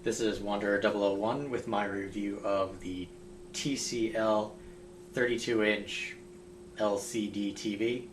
This is Wanderer001 with my review of the TCL 32-inch LCD TV,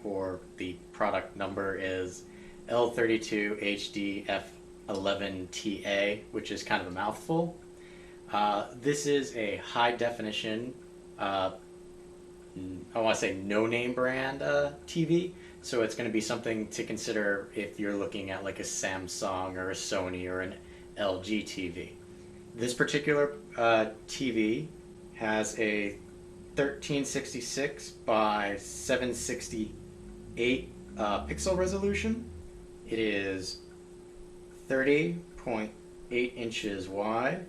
or the product number is L32HDF11TA, which is kind of a mouthful. This is a high definition, I want to say no-name brand TV, so it's going to be something to consider if you're looking at like a Samsung or a Sony or an LG TV. This particular TV has a 1366 by 768 pixel resolution. It is 30.8 inches wide.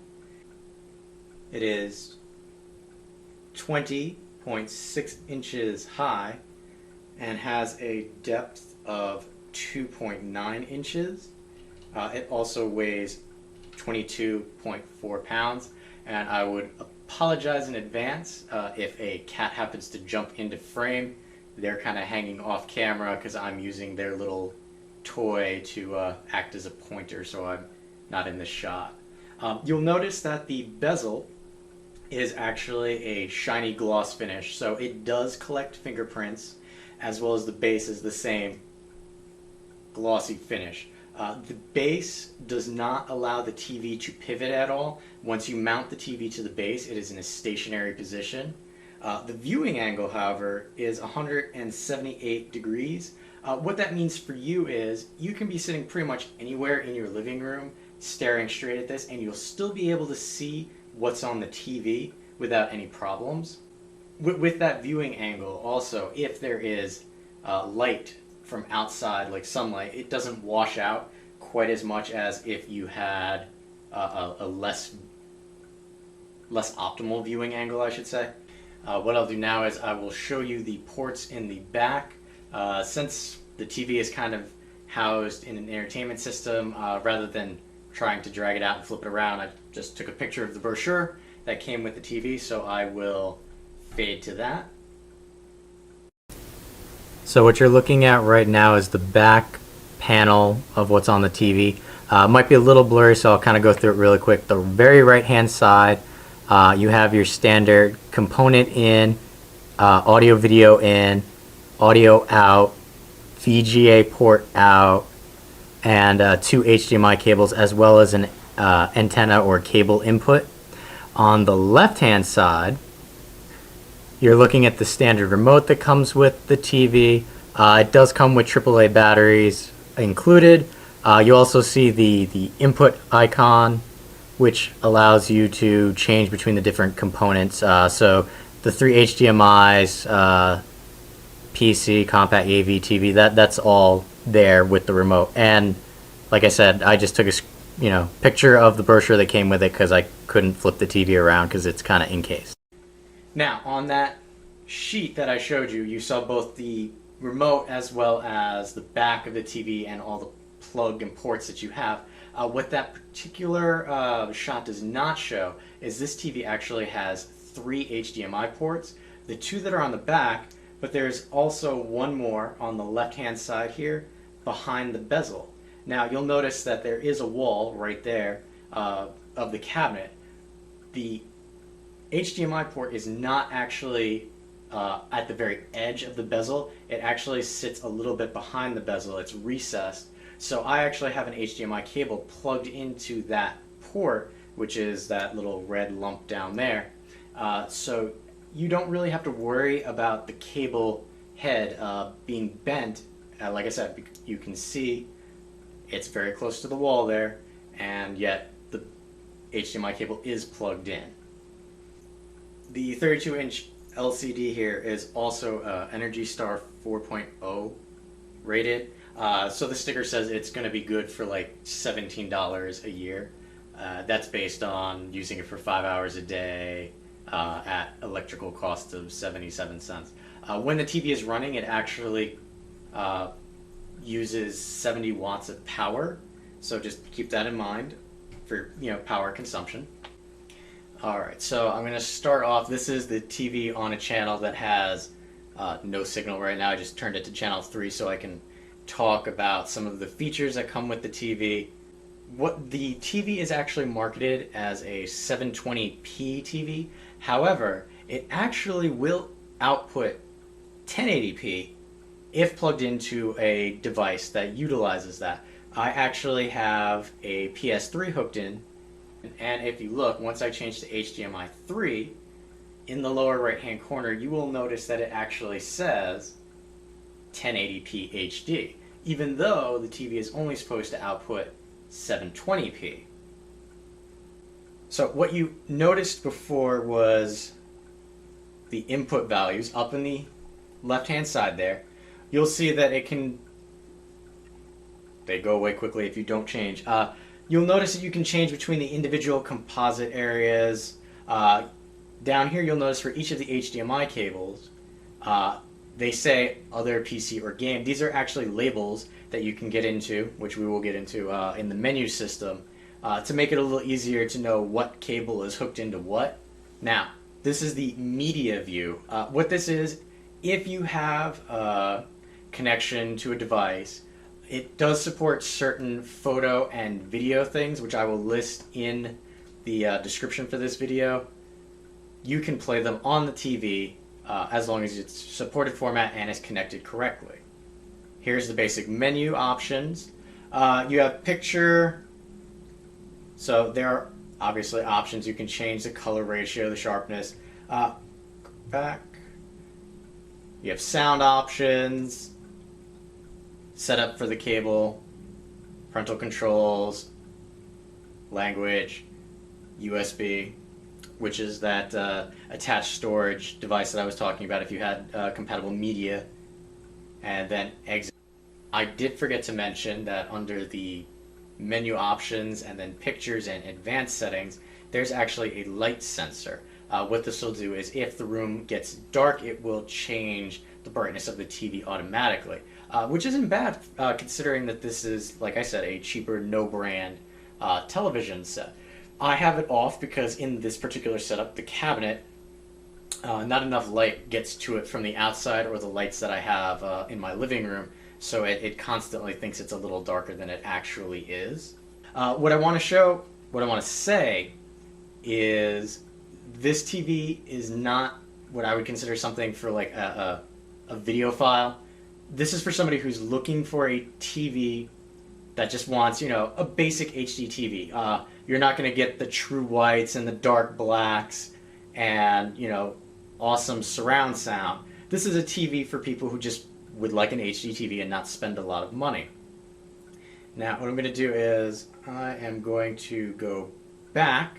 It is 20.6 inches high and has a depth of 2.9 inches. It also weighs 22.4 pounds, and I would apologize in advance if a cat happens to jump into frame. They're kind of hanging off camera because I'm using their little toy to act as a pointer, so I'm not in the shot. You'll notice that the bezel is actually a shiny gloss finish, so it does collect fingerprints, as well as the base is the same glossy finish. The base does not allow the TV to pivot at all. Once you mount the TV to the base, it is in a stationary position. The viewing angle, however, is 178 degrees. What that means for you is you can be sitting pretty much anywhere in your living room staring straight at this, and you'll still be able to see what's on the TV without any problems. With that viewing angle, also, if there is light from outside, like sunlight, it doesn't wash out quite as much as if you had a less optimal viewing angle, I should say. What I'll do now is I will show you the ports in the back. Since the TV is kind of housed in an entertainment system, rather than trying to drag it out and flip it around, I just took a picture of the brochure that came with the TV, so I will fade to that. So what you're looking at right now is the back panel of what's on the TV. It might be a little blurry, so I'll kind of go through it really quick. The very right hand side, you have your standard component in, audio video in, audio out, VGA port out, and two HDMI cables, as well as an antenna or cable input. On the left hand side, you're looking at the standard remote that comes with the TV. It does come with AAA batteries included. You also see the input icon, which allows you to change between the different components. So the three HDMIs, PC, compact AV, TV, that's all there with the remote. And like I said, I just took a picture of the brochure that came with it because I couldn't flip the TV around because it's kind of encased. Now, on that sheet that I showed you, you saw both the remote as well as the back of the TV and all the plug and ports that you have. What that particular shot does not show is this TV actually has three HDMI ports. The two that are on the back, but there's also one more on the left-hand side here behind the bezel. Now, you'll notice that there is a wall right there of the cabinet. The HDMI port is not actually at the very edge of the bezel. It actually sits a little bit behind the bezel. It's recessed. So I actually have an HDMI cable plugged into that port, which is that little red lump down there. So you don't really have to worry about the cable head being bent. Like I said, you can see it's very close to the wall there, and yet the HDMI cable is plugged in. The 32-inch LCD here is also Energy Star 4.0 rated. So the sticker says it's going to be good for like $17 a year. That's based on using it for 5 hours a day at electrical cost of 77 cents. When the TV is running, it actually uses 70 watts of power. So just keep that in mind for power consumption. Alright, so I'm going to start off. This is the TV on a channel that has no signal right now. I just turned it to channel 3 so I can talk about some of the features that come with the TV. what the TV is actually marketed as a 720p TV. However, it actually will output 1080p if plugged into a device that utilizes that. I actually have a PS3 hooked in, and if you look, once I change to HDMI 3, in the lower right hand corner, you will notice that it actually says 1080p HD, even though the TV is only supposed to output 720p. So what you noticed before was the input values up in the left hand side there. You'll see that they go away quickly if you don't change. You'll notice that you can change between the individual composite areas. Down here you'll notice for each of the HDMI cables, they say other PC or game. These are actually labels that you can get into, which we will get into in the menu system, to make it a little easier to know what cable is hooked into what. Now, this is the media view. What this is, if you have a connection to a device, it does support certain photo and video things, which I will list in the description for this video. You can play them on the TV as long as it's supported format and is connected correctly. Here's the basic menu options. You have picture, so there are obviously options. You can change the color ratio, the sharpness. Back. You have sound options, setup for the cable, parental controls, language, USB, which is that attached storage device that I was talking about if you had compatible media, and then exit. I did forget to mention that under the menu options and then pictures and advanced settings, there's actually a light sensor. What this will do is if the room gets dark, it will change the brightness of the TV automatically, which isn't bad considering that this is, like I said, a cheaper, no-brand television set. I have it off because in this particular setup, the cabinet, not enough light gets to it from the outside or the lights that I have in my living room, so it constantly thinks it's a little darker than it actually is. What I want to say is this TV is not what I would consider something for like a video file. This is for somebody who's looking for a TV that just wants, you know, a basic HDTV. You're not going to get the true whites and the dark blacks and, you know, awesome surround sound. This is a TV for people who just would like an HDTV and not spend a lot of money. Now, what I'm going to do is I am going to go back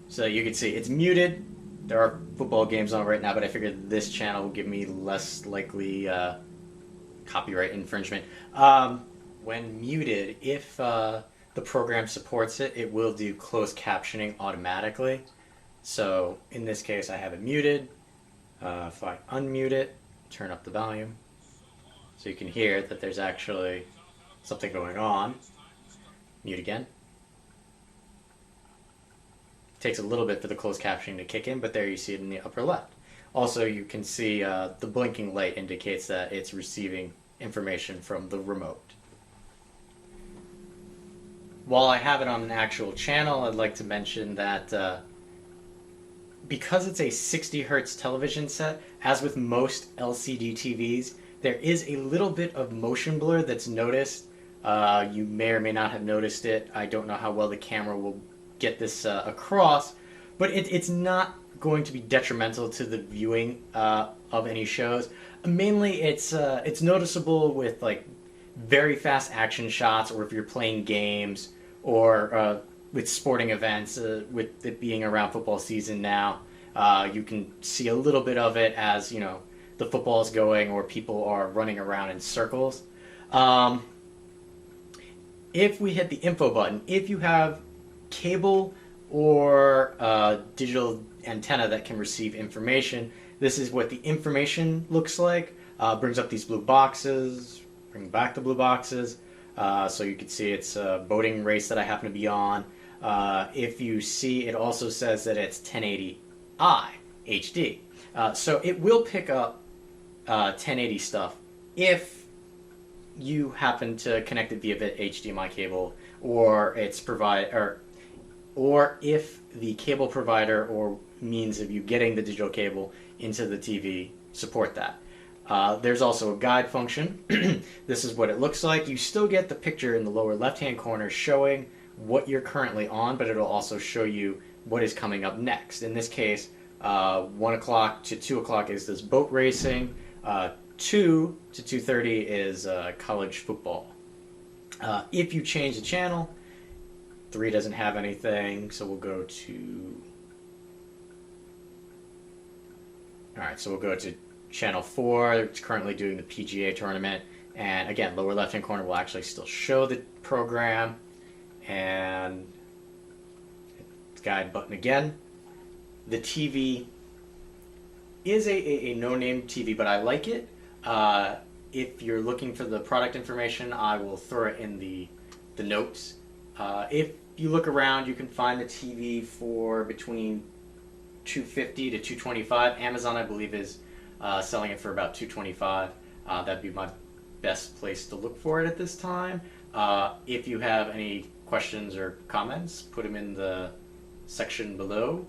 so you can see it's muted. There are football games on right now, but I figured this channel will give me less likely copyright infringement. When muted, if the program supports it, it will do closed captioning automatically. So in this case, I have it muted. If I unmute it, turn up the volume, so you can hear that there's actually something going on. Mute again. Takes a little bit for the closed captioning to kick in, but there you see it in the upper left. Also, you can see the blinking light indicates that it's receiving information from the remote. While I have it on an actual channel, I'd like to mention that because it's a 60 Hz television set, as with most LCD TVs, there is a little bit of motion blur that's noticed. You may or may not have noticed it. I don't know how well the camera will get this across, but it's not going to be detrimental to the viewing of any shows. Mainly, it's noticeable with like very fast action shots, or if you're playing games, or with sporting events. With it being around football season now, you can see a little bit of it as, you know, the football is going or people are running around in circles. If we hit the info button, if you have cable or digital antenna that can receive information, this is what the information looks like. Brings up these blue boxes, bring back the blue boxes, so you can see it's a boating race that I happen to be on. If you see, it also says that it's 1080i HD. So it will pick up 1080 stuff if you happen to connect it via the HDMI cable, or or if the cable provider or means of you getting the digital cable into the TV support that. There's also a guide function. This is what it looks like. You still get the picture in the lower left-hand corner showing what you're currently on, but it'll also show you what is coming up next. In this case, 1 o'clock to 2 o'clock is this boat racing. 2 to 2:30 is college football. If you change the channel, 3 doesn't have anything, so we'll go to... Alright, so we'll go to channel 4. It's currently doing the PGA tournament. And again, lower left-hand corner will actually still show the program. And guide button again. The TV is a no-name TV, but I like it. If you're looking for the product information, I will throw it in the notes. If you look around, you can find the TV for between $250 to $225. Amazon, I believe, is selling it for about $225. That'd be my best place to look for it at this time. If you have any questions or comments, put them in the section below.